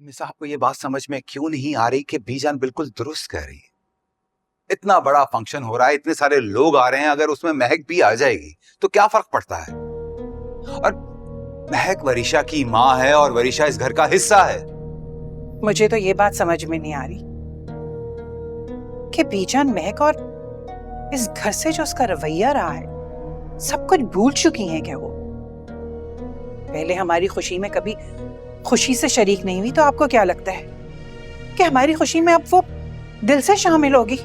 मिसा आपको ये बात समझ में क्यों नहीं आ रही कि बीजान बिल्कुल दुरुस्त कह रही है। इतना बड़ा फंक्शन हो रहा है, इतने सारे लोग आ रहे हैं, अगर उसमें महक भी आ जाएगी तो क्या फर्क पड़ता है। और महक वरीशा की माँ है और वरीशा इस घर का हिस्सा है। मुझे तो ये बात समझ में नहीं आ रही कि बीजान महक और इस घर से जो उसका रवैया रहा है सब कुछ भूल चुकी हैं क्या वो? पहले हमारी खुशी में कभी खुशी से शरीक नहीं हुई, तो आपको क्या लगता है कि हमारी खुशी में अब वो दिल से शामिल होगी?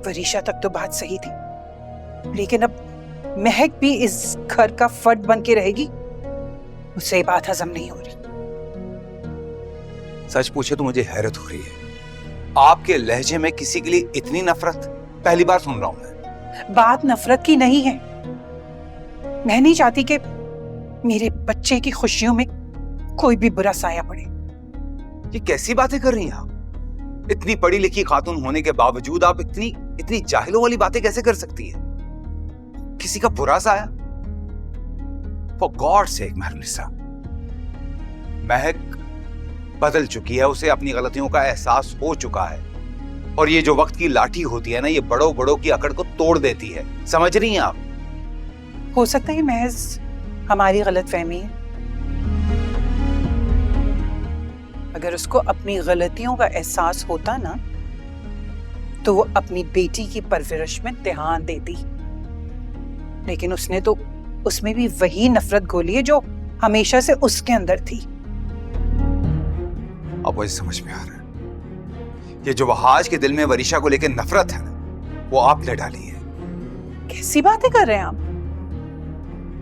वरीशा तक तो बात सही थी, लेकिन अब महक भी इस घर का फर्द बन के रहेगी, मुझसे ये बात हजम नहीं हो रही। सच पूछे तो मुझे हैरत हो रही है, आपके लहजे में किसी के लिए इतनी नफरत पहली बार सुन रहा हूं मैं। बात नफरत की नहीं है, मैं नहीं चाहती कि मेरे बच्चे की खुशियों में कोई भी बुरा साया पड़े। ये कैसी बातें कर रही हैं आप? इतनी पढ़ी लिखी खातून होने के बावजूद आप इतनी जाहिलों वाली बातें कैसे कर सकती है? किसी का बुरा साया? फॉर गॉड सेक महरुनिसा, महक बदल चुकी है, उसे अपनी गलतियों का एहसास हो चुका है। और ये जो वक्त की लाठी होती है ना, ये बड़ों बड़ों की अकड़ को तोड़ देती है। समझ रही हैं आप? हो सकता है महज हमारी गलतफहमी है। अगर उसको अपनी गलतियों का एहसास होता ना, तो वो अपनी बेटी की परवरिश में ध्यान देती, लेकिन उसने तो उसमें भी वही नफरत घोली है जो हमेशा से उसके अंदर थी। अब मुझे समझ में आ रहा है, ये जो वहाज के दिल में वरीशा को लेकर नफरत है ना, वो आपने डाली है। कैसी बातें कर रहे हैं आप?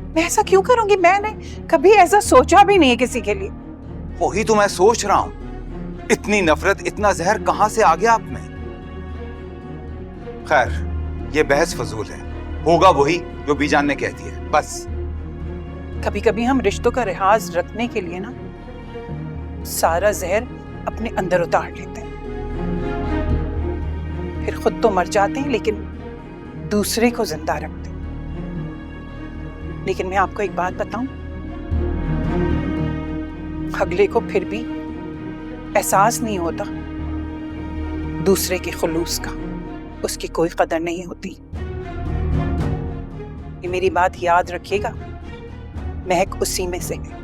मैं ऐसा क्यों करूंगी? मैंने कभी ऐसा सोचा भी नहीं है किसी के लिए। वही तो मैं सोच रहा हूं, इतनी नफरत, इतना जहर कहां से आ गया आप में? खैर, ये बहस फजूल है, होगा वही जो बीजान ने कह दिया, बस। कभी कभी हम रिश्तों का लिहाज रखने के लिए ना सारा जहर अपने अंदर उतार लेते हैं, फिर खुद तो मर जाते हैं लेकिन दूसरे को जिंदा रखते हैं। लेकिन मैं आपको एक बात बताऊं, अगले को फिर भी एहसास नहीं होता दूसरे के खुलूस का, उसकी कोई कदर नहीं होती। ये मेरी बात याद रखिएगा, महक उसी में से है।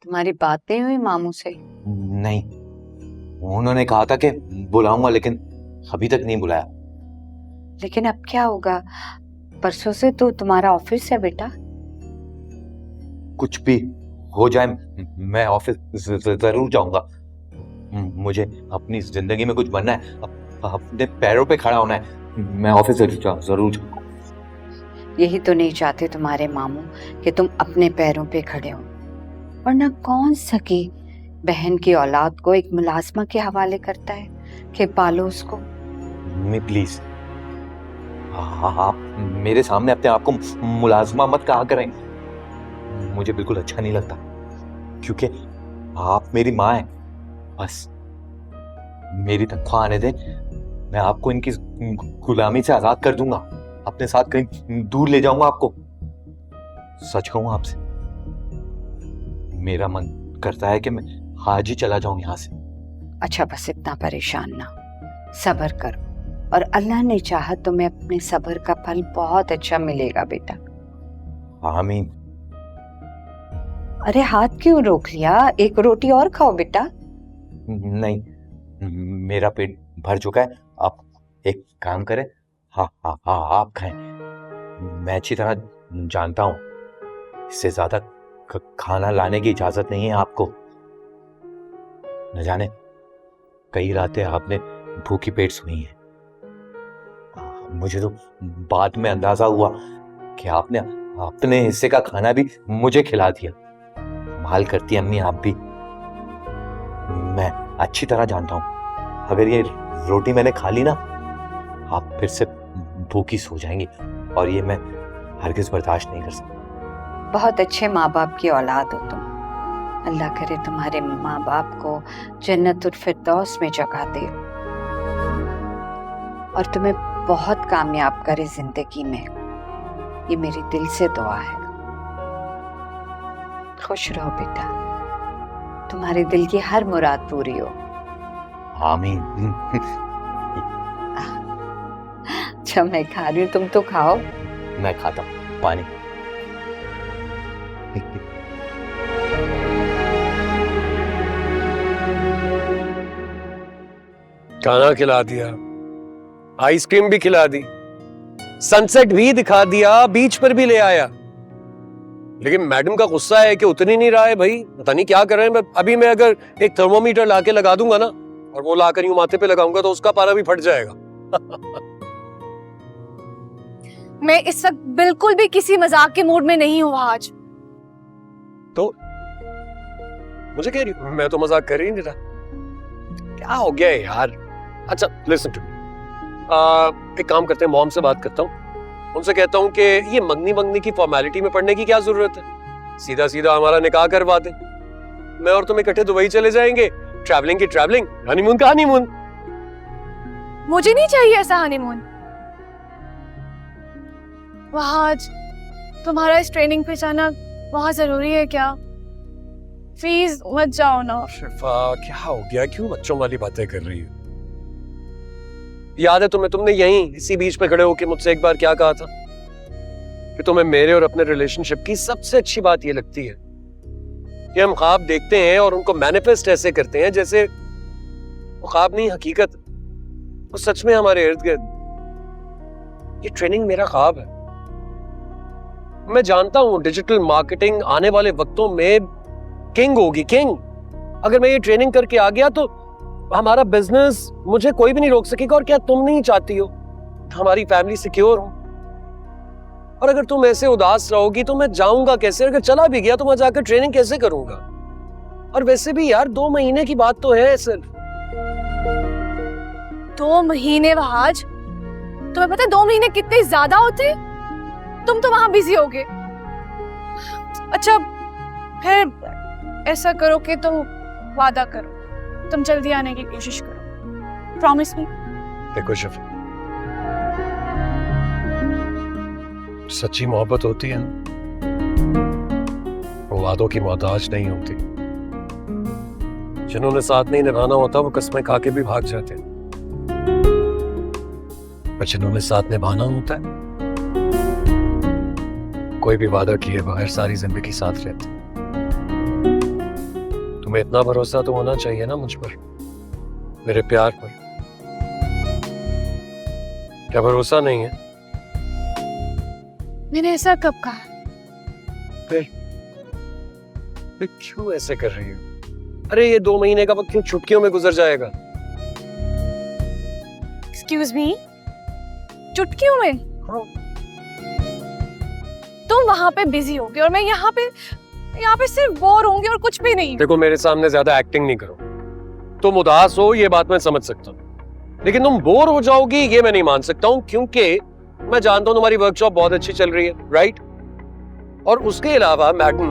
तुम्हारी बात नहीं हुई मामू से? नहीं, उन्होंने कहा था कि बुलाऊंगा, लेकिन अभी तक नहीं बुलाया। लेकिन अब क्या होगा? परसों से तो तुम्हारा ऑफिस है बेटा। कुछ भी हो जाए मैं ऑफिस जरूर जाऊंगा। मुझे अपनी जिंदगी में कुछ बनना है, अपने पैरों पे खड़ा होना है। मैं ऑफिस जरूर जाऊंगा। यही तो नहीं चाहते तुम्हारे मामू कि तुम अपने पैरों पे खड़े हो, वरना कौन सकी बहन की औलाद को एक मुलाजमा के हवाले करता है कि पालो उसको। मम्मी प्लीज, आप मेरे सामने अपने आप को मुलाजमा मत कहा करें, मुझे बिल्कुल अच्छा नहीं लगता, क्योंकि आप मेरी माँ हैं। बस मेरी तनख्वाह आने दें, मैं आपको इनकी गुलामी से आजाद कर दूंगा, अपने साथ कहीं दूर ले जाऊंगा आपको। सच कहूं आपसे, मेरा मन करता है कि मैं आज ही चला जाऊं यहाँ से। अच्छा बस इतना परेशान ना, सब्र करो, और अल्लाह ने चाहा तुम्हें अपने सब्र का फल बहुत अच्छा मिलेगा बेटा। आमीन। अरे हाथ क्यों रोक लिया? एक रोटी और खाओ बेटा। नहीं, मेरा पेट भर चुका है। आप एक काम करें, हाँ हाँ हाँ आप खाएं। मैं अच्छी तरह जानता हूं, इससे ज्यादा खाना लाने की इजाजत नहीं है आपको। न जाने कई रातें आपने भूखी पेट सोई हैं। मुझे तो बाद में अंदाजा हुआ कि आपने अपने हिस्से का खाना भी मुझे खिला दिया। कमाल करती है अम्मी आप भी। मैं अच्छी तरह जानता हूं अगर ये रोटी मैंने खा ली ना, आप फिर से भूखी सो जाएंगी और ये मैं हरगिज बर्दाश्त नहीं कर सकता। बहुत अच्छे माँ बाप की औलाद हो तुम। अल्लाह करे तुम्हारे माँ बाप को जन्नतुल फिरदौस में जगह दे और तुम्हें बहुत कामयाब करे जिंदगी में। ये मेरी दिल से दुआ है। खुश रहो बेटा, तुम्हारे दिल की हर मुराद पूरी हो। आमीन। अच्छा मैं खा रही हूँ, तुम तो खाओ। मैं खाता हूँ, पानी। खाना खिला दिया, आइसक्रीम भी खिला दी, सनसेट भी दिखा दिया, बीच पर भी ले आया, लेकिन मैडम का गुस्सा है कि उतर ही नहीं रहा है। भाई पता नहीं क्या कर रहे हैं। अभी मैं अगर एक थर्मोमीटर लाके लगा दूंगा ना और वो लाकर यूं माथे पे लगाऊंगा तो उसका पारा भी फट जाएगा। मैं इस वक्त बिल्कुल भी किसी मजाक के मूड में नहीं हूँ आज। तो मुझे कह रही हूँ, मैं तो मजाक कर ही नहीं रहा। क्या हो गया है यार? अच्छा लिसन टू मी, एक काम करते हैं, मॉम से बात करता हूँ, उनसे कहता हूँ कि ये मंगनी की फॉर्मेलिटी में पड़ने की क्या जरूरत है, सीधा सीधा हमारा निकाह करवा दें। मैं और तुम इकट्ठे दुबई चले जाएंगे, ट्रैवलिंग की ट्रैवलिंग, हनीमून का हनीमून। मुझे नहीं चाहिए ऐसा हनीमून। वहाँ आज तुम्हारा इस ट्रेनिंग पे जाना वहाँ जरूरी है क्या? प्लीज मत जाओ ना। शिफा क्या हो गया, क्यों बच्चों वाली बातें कर रही हो? याद है तुम्हें, तुमने यहीं इसी बीच पे खड़े होकर मुझसे एक बार क्या कहा था कि तुम्हें मेरे और अपने रिलेशनशिप की सबसे अच्छी बात ये लगती है कि हम ख्वाब देखते हैं और उनको मैनिफेस्ट ऐसे करते हैं जैसे वो ख्वाब नहीं हकीकत, वो सच में हमारे इर्द गिर्द। ये ट्रेनिंग मेरा ख्वाब है। मैं जानता हूं डिजिटल मार्केटिंग आने वाले वक्तों में किंग होगी, किंग। अगर मैं ये ट्रेनिंग करके आ गया तो हमारा बिजनेस, मुझे कोई भी नहीं रोक सकेगा। और क्या तुम नहीं चाहती हो हमारी फैमिली सिक्योर हो? और अगर तुम ऐसे उदास रहोगी तो मैं जाऊंगा कैसे? अगर चला भी गया तो मैं जाकर ट्रेनिंग कैसे करूंगा? और वैसे भी यार 2 महीने की बात तो है सिर्फ। 2 महीने वहाज, तुम्हें पता है 2 महीने कितने ज्यादा होते? तुम तो वहां बिजी होगे। अच्छा फिर ऐसा करो कि तुम वादा करो, तुम जल्दी आने की कोशिश करो। Promise me. देखो शिफा, सच्ची मोहब्बत होती है ना, वो वादों की मोहताज नहीं होती। जिन्होंने साथ नहीं निभाना होता वो कस्में खा के भी भाग जाते हैं, पर जिन्होंने साथ निभाना होता है कोई भी वादा किए बगैर सारी जिंदगी साथ रहते। तुम्हें इतना भरोसा तो होना चाहिए ना मुझ पर, मेरे प्यार पर। क्या भरोसा नहीं है? मैंने ऐसा कब कहा? फिर क्यों ऐसे कर रही हो? अरे ये 2 महीने का वक्त क्यों चुटकियों में गुजर जाएगा? एक्सक्यूज मी, चुटकियों में? हाँ। तुम वहां पे बिजी होगे और मैं यहाँ पे सिर्फ बोर होंगी और कुछ भी नहीं। देखो मेरे सामने ज्यादा एक्टिंग नहीं करो। तुम उदास हो ये बात मैं समझ सकता हूँ, लेकिन तुम बोर हो जाओगी ये मैं नहीं मान सकता हूँ, क्योंकि मैं जानता हूँ तुम्हारी वर्कशॉप बहुत अच्छी चल रही है, राइट? और उसके अलावा मैडम,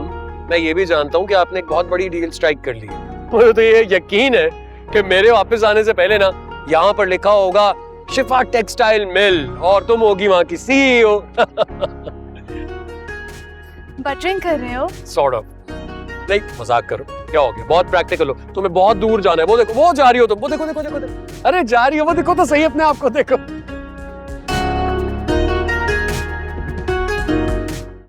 मैं ये भी जानता हूँ कि आपने एक बहुत बड़ी डील स्ट्राइक कर ली है। मुझे तो ये यकीन है कि मेरे वापस आने से पहले ना यहाँ पर लिखा होगा शिफा टेक्सटाइल मिल और तुम होगी वहां की सीईओ। बटरिंग कर रहे हो? Sort of. नहीं मजाक करो, क्या हो गया? बहुत प्रैक्टिकल हो, तुम्हें बहुत दूर जाना है। वो देखो वो जा रही हो तुम, वो देखो देखो देखो, देखो। अरे जा रही हो, वो देखो तो सही अपने आप को देखो।